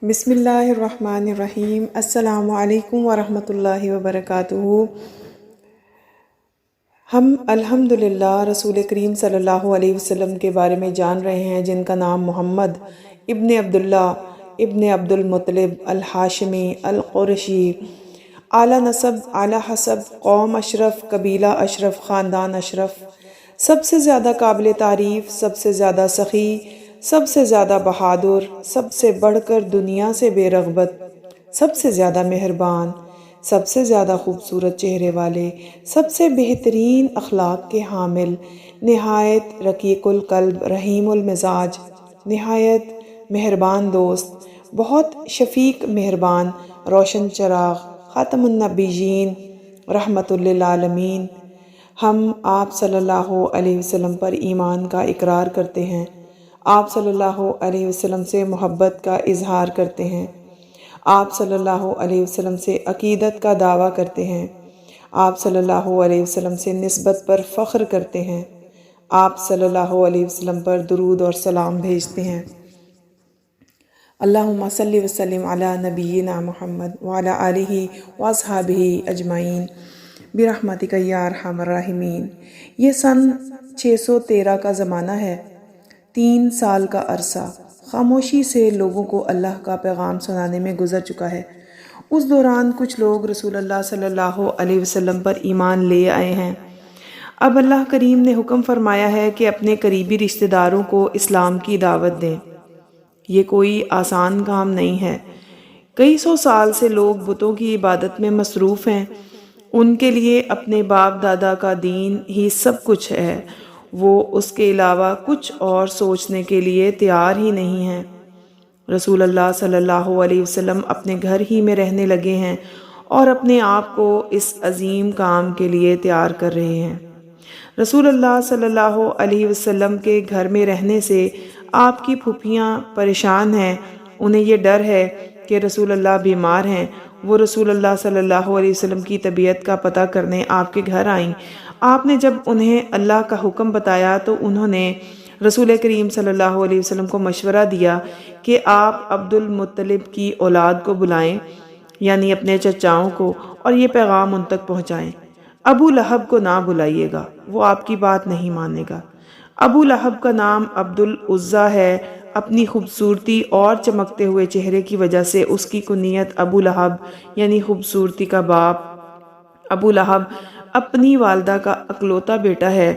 بسم اللہ الرحمن الرحیم۔ السلام علیکم ورحمۃ اللہ وبرکاتہ۔ ہم الحمدللہ رسول کریم صلی اللہ علیہ وسلم کے بارے میں جان رہے ہیں، جن کا نام محمد ابن عبداللہ ابن عبد المطلب الہاشمی القرشی، اعلیٰ نسب، اعلیٰ حسب، قوم اشرف، قبیلہ اشرف، خاندان اشرف، سب سے زیادہ قابل تعریف، سب سے زیادہ سخی، سب سے زیادہ بہادر، سب سے بڑھ کر دنیا سے بے رغبت، سب سے زیادہ مہربان، سب سے زیادہ خوبصورت چہرے والے، سب سے بہترین اخلاق کے حامل، نہایت رقیق القلب، رحیم المزاج، نہایت مہربان دوست، بہت شفیق مہربان، روشن چراغ، خاتم النبیین، رحمت للعالمین۔ ہم آپ صلی اللہ علیہ وسلم پر ایمان کا اقرار کرتے ہیں، آپ صلی اللہ علیہ وسلم سے محبت کا اظہار کرتے ہیں، آپ صلی اللہ علیہ وسلم سے عقیدت کا دعویٰ کرتے ہیں، آپ صلی اللہ علیہ وسلم سے نسبت پر فخر کرتے ہیں، آپ صلی اللہ علیہ وسلم پر درود اور سلام بھیجتے ہیں۔ اللہم صلی وسلم علی نبینا محمد وعلی آلہ واصحابہ اجمعین برحمتک یا ارحم الراحمین۔ یہ سن 613 کا زمانہ ہے، 3 سال کا عرصہ خاموشی سے لوگوں کو اللہ کا پیغام سنانے میں گزر چکا ہے۔ اس دوران کچھ لوگ رسول اللہ صلی اللہ علیہ وسلم پر ایمان لے آئے ہیں۔ اب اللہ کریم نے حکم فرمایا ہے کہ اپنے قریبی رشتہ داروں کو اسلام کی دعوت دیں۔ یہ کوئی آسان کام نہیں ہے۔ کئی سو سال سے لوگ بتوں کی عبادت میں مصروف ہیں، ان کے لیے اپنے باپ دادا کا دین ہی سب کچھ ہے، وہ اس کے علاوہ کچھ اور سوچنے کے لیے تیار ہی نہیں ہیں۔ رسول اللہ صلی اللہ علیہ وسلم اپنے گھر ہی میں رہنے لگے ہیں اور اپنے آپ کو اس عظیم کام کے لیے تیار کر رہے ہیں۔ رسول اللہ صلی اللہ علیہ وسلم کے گھر میں رہنے سے آپ کی پھوپھیاں پریشان ہیں، انہیں یہ ڈر ہے کہ رسول اللہ بیمار ہیں۔ وہ رسول اللہ صلی اللہ علیہ وسلم کی طبیعت کا پتہ کرنے آپ کے گھر آئیں۔ آپ نے جب انہیں اللہ کا حکم بتایا تو انہوں نے رسول کریم صلی اللہ علیہ وسلم کو مشورہ دیا کہ آپ عبد المطلب کی اولاد کو بلائیں، یعنی اپنے چچاؤں کو، اور یہ پیغام ان تک پہنچائیں۔ ابو لہب کو نہ بلائیے گا، وہ آپ کی بات نہیں مانے گا۔ ابو لہب کا نام عبد العزیٰ ہے۔ اپنی خوبصورتی اور چمکتے ہوئے چہرے کی وجہ سے اس کی کنیت ابو لہب یعنی خوبصورتی کا باپ۔ ابو لہب اپنی والدہ کا اکلوتا بیٹا ہے،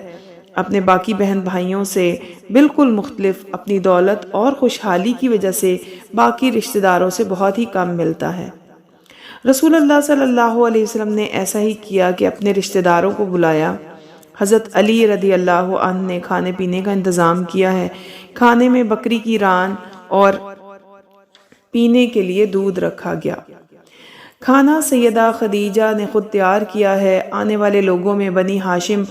اپنے باقی بہن بھائیوں سے بالکل مختلف، اپنی دولت اور خوشحالی کی وجہ سے باقی رشتہ داروں سے بہت ہی کم ملتا ہے۔ رسول اللہ صلی اللہ علیہ وسلم نے ایسا ہی کیا کہ اپنے رشتہ داروں کو بلایا۔ حضرت علی رضی اللہ عنہ نے کھانے پینے کا انتظام کیا ہے۔ کھانے میں بکری کی ران اور پینے کے لیے دودھ رکھا گیا۔ کھانا سیدہ خدیجہ نے خود تیار کیا ہے۔ آنے والے لوگوں میں بنی ہاشم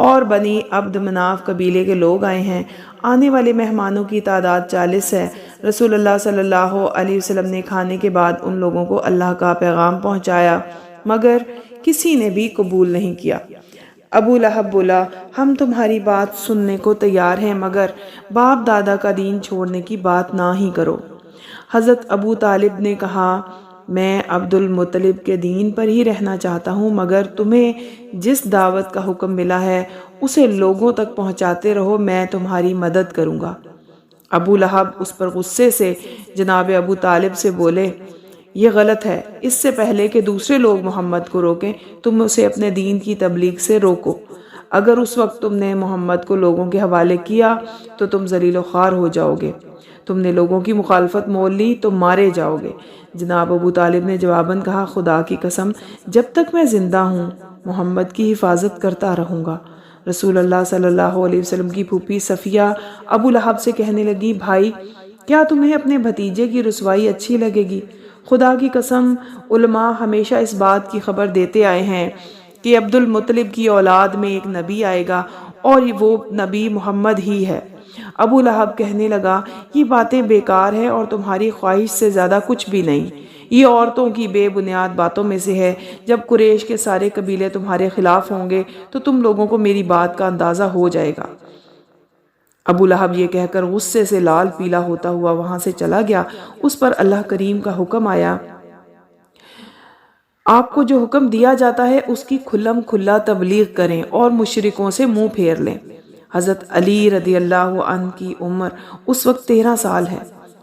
اور بنی عبد مناف قبیلے کے لوگ آئے ہیں۔ آنے والے مہمانوں کی تعداد 40 ہے۔ رسول اللہ صلی اللہ علیہ وسلم نے کھانے کے بعد ان لوگوں کو اللہ کا پیغام پہنچایا، مگر کسی نے بھی قبول نہیں کیا۔ ابو لہب بولا، ہم تمہاری بات سننے کو تیار ہیں، مگر باپ دادا کا دین چھوڑنے کی بات نہ ہی کرو۔ حضرت ابو طالب نے کہا، میں عبد المطلب کے دین پر ہی رہنا چاہتا ہوں، مگر تمہیں جس دعوت کا حکم ملا ہے اسے لوگوں تک پہنچاتے رہو، میں تمہاری مدد کروں گا۔ ابو لہب اس پر غصے سے جناب ابو طالب سے بولے، یہ غلط ہے۔ اس سے پہلے کہ دوسرے لوگ محمد کو روکیں، تم اسے اپنے دین کی تبلیغ سے روکو۔ اگر اس وقت تم نے محمد کو لوگوں کے حوالے کیا تو تم ذلیل و خوار ہو جاؤ گے، تم نے لوگوں کی مخالفت مول لی تو مارے جاؤ گے۔ جناب ابو طالب نے جواباً کہا، خدا کی قسم، جب تک میں زندہ ہوں محمد کی حفاظت کرتا رہوں گا۔ رسول اللہ صلی اللہ علیہ وسلم کی پھوپھی صفیہ ابو لہب سے کہنے لگی، بھائی، کیا تمہیں اپنے بھتیجے کی رسوائی اچھی لگے گی؟ خدا کی قسم، علماء ہمیشہ اس بات کی خبر دیتے آئے ہیں کہ عبد المطلب کی اولاد میں ایک نبی آئے گا اور وہ نبی محمد ہی ہے۔ ابو لہب کہنے لگا، یہ باتیں بیکار ہیں اور تمہاری خواہش سے زیادہ کچھ بھی نہیں۔ یہ عورتوں کی بے بنیاد باتوں میں سے ہے۔ جب قریش کے سارے قبیلے تمہارے خلاف ہوں گے تو تم لوگوں کو میری بات کا اندازہ ہو جائے گا۔ ابو لہب یہ کہہ کر غصے سے لال پیلا ہوتا ہوا وہاں سے چلا گیا۔ اس پر اللہ کریم کا حکم آیا، آپ کو جو حکم دیا جاتا ہے اس کی کھلم کھلا تبلیغ کریں اور مشرکوں سے منہ پھیر لیں۔ حضرت علی رضی اللہ عنہ کی عمر اس وقت 13 سال ہے۔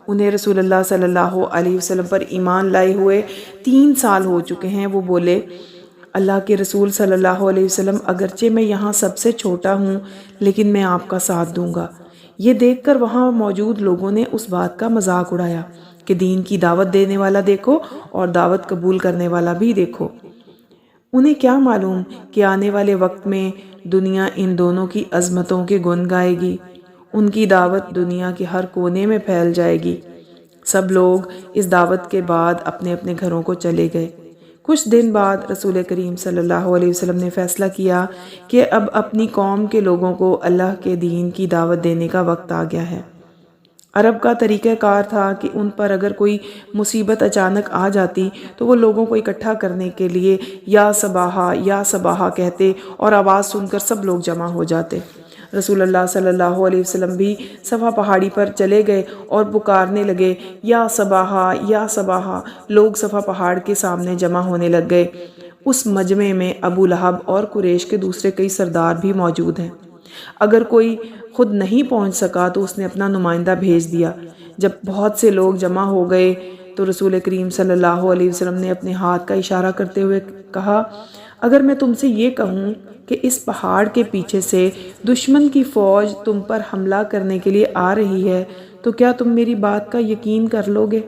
انہیں رسول اللہ صلی اللہ علیہ وسلم پر ایمان لائے ہوئے 3 سال ہو چکے ہیں۔ وہ بولے، اللہ کے رسول صلی اللہ علیہ وسلم، اگرچہ میں یہاں سب سے چھوٹا ہوں لیکن میں آپ کا ساتھ دوں گا۔ یہ دیکھ کر وہاں موجود لوگوں نے اس بات کا مذاق اڑایا کہ دین کی دعوت دینے والا دیکھو اور دعوت قبول کرنے والا بھی دیکھو۔ انہیں کیا معلوم کہ آنے والے وقت میں دنیا ان دونوں کی عظمتوں کے گن گائے گی۔ ان کی دعوت دنیا کے ہر کونے میں پھیل جائے گی۔ سب لوگ اس دعوت کے بعد اپنے اپنے گھروں کو چلے گئے۔ کچھ دن بعد رسول کریم صلی اللہ علیہ وسلم نے فیصلہ کیا کہ اب اپنی قوم کے لوگوں کو اللہ کے دین کی دعوت دینے کا وقت آ گیا ہے۔ عرب کا طریقہ کار تھا کہ ان پر اگر کوئی مصیبت اچانک آ جاتی تو وہ لوگوں کو اکٹھا کرنے کے لیے یا صباحا کہتے اور آواز سن کر سب لوگ جمع ہو جاتے۔ رسول اللہ صلی اللہ علیہ وسلم بھی صفا پہاڑی پر چلے گئے اور پکارنے لگے، یا صباحا۔ لوگ صفا پہاڑ کے سامنے جمع ہونے لگ گئے۔ اس مجمع میں ابو لہب اور قریش کے دوسرے کئی سردار بھی موجود ہیں۔ اگر کوئی خود نہیں پہنچ سکا تو اس نے اپنا نمائندہ بھیج دیا۔ جب بہت سے لوگ جمع ہو گئے تو رسول کریم صلی اللہ علیہ وسلم نے اپنے ہاتھ کا اشارہ کرتے ہوئے کہا، اگر میں تم سے یہ کہوں کہ اس پہاڑ کے پیچھے سے دشمن کی فوج تم پر حملہ کرنے کے لیے آ رہی ہے تو کیا تم میری بات کا یقین کر لو گے؟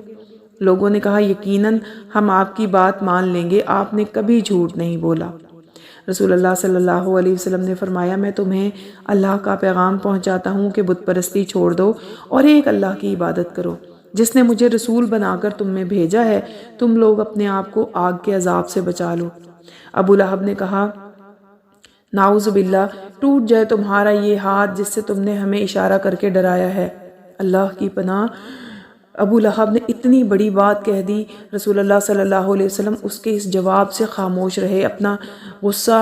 لوگوں نے کہا، یقیناً ہم آپ کی بات مان لیں گے، آپ نے کبھی جھوٹ نہیں بولا۔ رسول اللہ صلی اللہ علیہ وسلم نے فرمایا، میں تمہیں اللہ کا پیغام پہنچاتا ہوں کہ بت پرستی چھوڑ دو اور ایک اللہ کی عبادت کرو جس نے مجھے رسول بنا کر تم میں بھیجا ہے۔ تم لوگ اپنے آپ کو آگ کے عذاب سے بچا لو۔ ابو لہب نے کہا، نعوذ باللہ، ٹوٹ جائے تمہارا یہ ہاتھ جس سے تم نے ہمیں اشارہ کر کے ڈرایا ہے۔ اللہ کی پناہ، ابو لہب نے اتنی بڑی بات کہہ دی۔ رسول اللہ صلی اللہ علیہ وسلم اس کے اس جواب سے خاموش رہے، اپنا غصہ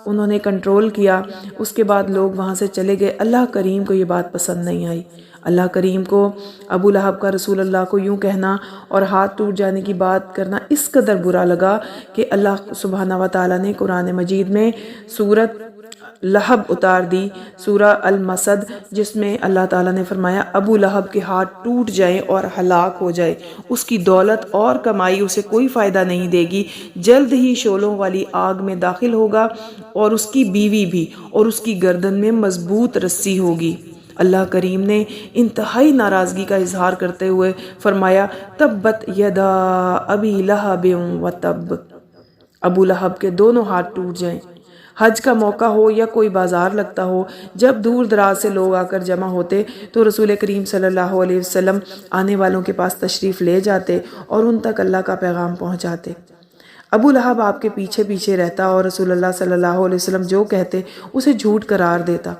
انہوں نے کنٹرول کیا۔ اس کے بعد لوگ وہاں سے چلے گئے۔ اللہ کریم کو یہ بات پسند نہیں آئی۔ اللہ کریم کو ابو لہب کا رسول اللہ کو یوں کہنا اور ہاتھ ٹوٹ جانے کی بات کرنا اس قدر برا لگا کہ اللہ سبحانہ و تعالیٰ نے قرآن مجید میں سورت لہب اتار دی، سورہ المسد، جس میں اللہ تعالیٰ نے فرمایا، ابو لہب کے ہاتھ ٹوٹ جائیں اور ہلاک ہو جائے، اس کی دولت اور کمائی اسے کوئی فائدہ نہیں دے گی، جلد ہی شعلوں والی آگ میں داخل ہوگا اور اس کی بیوی بھی، اور اس کی گردن میں مضبوط رسی ہوگی۔ اللہ کریم نے انتہائی ناراضگی کا اظہار کرتے ہوئے فرمایا، تبت یدا ابی لہب وتب، ابو لہب کے دونوں ہاتھ ٹوٹ جائیں۔ حج کا موقع ہو یا کوئی بازار لگتا ہو، جب دور دراز سے لوگ آ کر جمع ہوتے تو رسول کریم صلی اللہ علیہ وسلم آنے والوں کے پاس تشریف لے جاتے اور ان تک اللہ کا پیغام پہنچاتے۔ ابو لہب آپ کے پیچھے پیچھے رہتا اور رسول اللہ صلی اللہ علیہ وسلم جو کہتے اسے جھوٹ قرار دیتا۔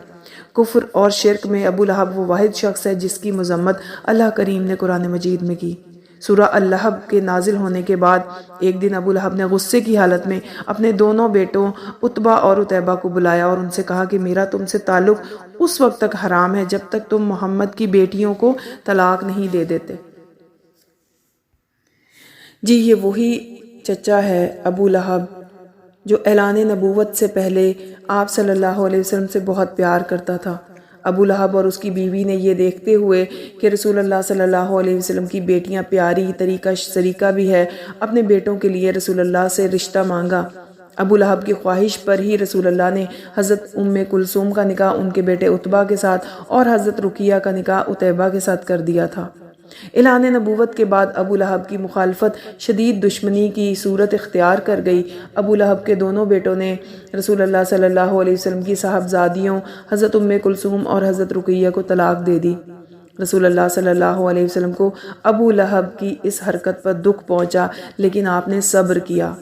کفر اور شرک میں ابو لہب وہ واحد شخص ہے جس کی مذمت اللہ کریم نے قرآن مجید میں کی۔ سورہ اللہب کے نازل ہونے کے بعد ایک دن ابو لہب نے غصے کی حالت میں اپنے دونوں بیٹوں عتبہ اور عتیبہ کو بلایا اور ان سے کہا کہ میرا تم سے تعلق اس وقت تک حرام ہے جب تک تم محمد کی بیٹیوں کو طلاق نہیں دے دیتے۔ جی، یہ وہی چچا ہے ابو لہب جو اعلان نبوت سے پہلے آپ صلی اللہ علیہ وسلم سے بہت پیار کرتا تھا۔ ابو لہب اور اس کی بیوی نے یہ دیکھتے ہوئے کہ رسول اللہ صلی اللہ علیہ وسلم کی بیٹیاں پیاری، طریقہ سریقہ بھی ہے، اپنے بیٹوں کے لیے رسول اللہ سے رشتہ مانگا۔ ابو لہب کی خواہش پر ہی رسول اللہ نے حضرت ام کلثوم کا نکاح ان کے بیٹے عتبہ کے ساتھ اور حضرت رقیہ کا نکاح عتیبہ کے ساتھ کر دیا تھا۔ اعلان نبوت کے بعد ابو لہب کی مخالفت شدید دشمنی کی صورت اختیار کر گئی۔ ابو لہب کے دونوں بیٹوں نے رسول اللہ صلی اللہ علیہ وسلم کی صاحبزادیوں حضرت ام کلثوم اور حضرت رقیہ کو طلاق دے دی۔ رسول اللہ صلی اللہ علیہ وسلم کو ابو لہب کی اس حرکت پر دکھ پہنچا، لیکن آپ نے صبر کیا۔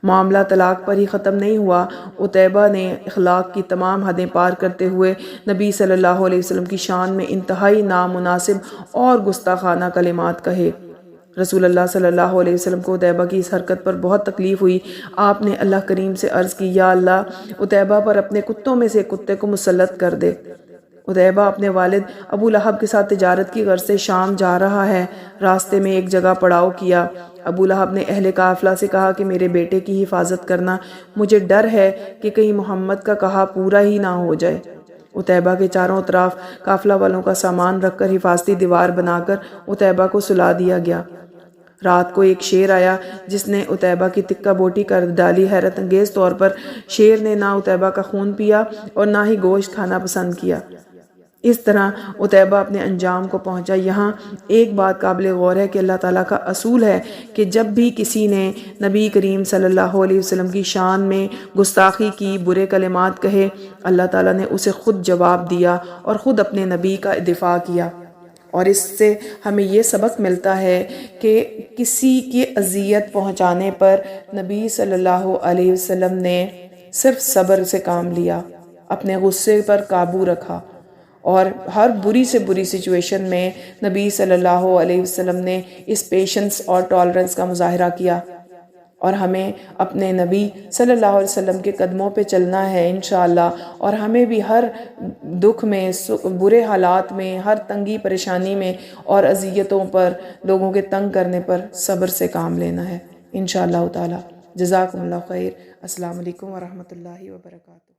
معاملہ طلاق پر ہی ختم نہیں ہوا۔ عتیبہ نے اخلاق کی تمام حدیں پار کرتے ہوئے نبی صلی اللہ علیہ وسلم کی شان میں انتہائی نامناسب اور گستاخانہ کلمات کہے۔ رسول اللہ صلی اللہ علیہ وسلم کو عتیبہ کی اس حرکت پر بہت تکلیف ہوئی۔ آپ نے اللہ کریم سے عرض کی، یا اللہ، عتیبہ پر اپنے کتوں میں سے ایک کتے کو مسلط کر دے۔ عتیبہ اپنے والد ابو لہب کے ساتھ تجارت کی غرض سے شام جا رہا ہے۔ راستے میں ایک جگہ پڑاؤ کیا۔ ابو لہب نے اہل قافلہ سے کہا کہ میرے بیٹے کی حفاظت کرنا، مجھے ڈر ہے کہ کہیں محمد کا کہا پورا ہی نہ ہو جائے۔ عتیبہ کے چاروں اطراف قافلہ والوں کا سامان رکھ کر حفاظتی دیوار بنا کر عتیبہ کو سلا دیا گیا۔ رات کو ایک شیر آیا جس نے عتیبہ کی تکہ بوٹی کر ڈالی۔ حیرت انگیز طور پر شیر نے نہ عتیبہ کا خون پیا اور نہ ہی گوشت کھانا پسند کیا۔ اس طرح عتیبہ اپنے انجام کو پہنچا۔ یہاں ایک بات قابل غور ہے کہ اللہ تعالیٰ کا اصول ہے کہ جب بھی کسی نے نبی کریم صلی اللہ علیہ وسلم کی شان میں گستاخی کی، برے کلمات کہے، اللہ تعالیٰ نے اسے خود جواب دیا اور خود اپنے نبی کا دفاع کیا۔ اور اس سے ہمیں یہ سبق ملتا ہے کہ کسی کی اذیت پہنچانے پر نبی صلی اللہ علیہ وسلم نے صرف صبر سے کام لیا، اپنے غصے پر قابو رکھا، اور ہر بری سے بری سچویشن میں نبی صلی اللہ علیہ وسلم نے اس پیشنس اور ٹالرنس کا مظاہرہ کیا۔ اور ہمیں اپنے نبی صلی اللہ علیہ وسلم کے قدموں پہ چلنا ہے انشاءاللہ، اور ہمیں بھی ہر دکھ میں، برے حالات میں، ہر تنگی پریشانی میں اور اذیتوں پر، لوگوں کے تنگ کرنے پر صبر سے کام لینا ہے انشاءاللہ تعالی۔ جزاکم اللہ خیر۔ السلام علیکم ورحمۃ اللہ وبرکاتہ۔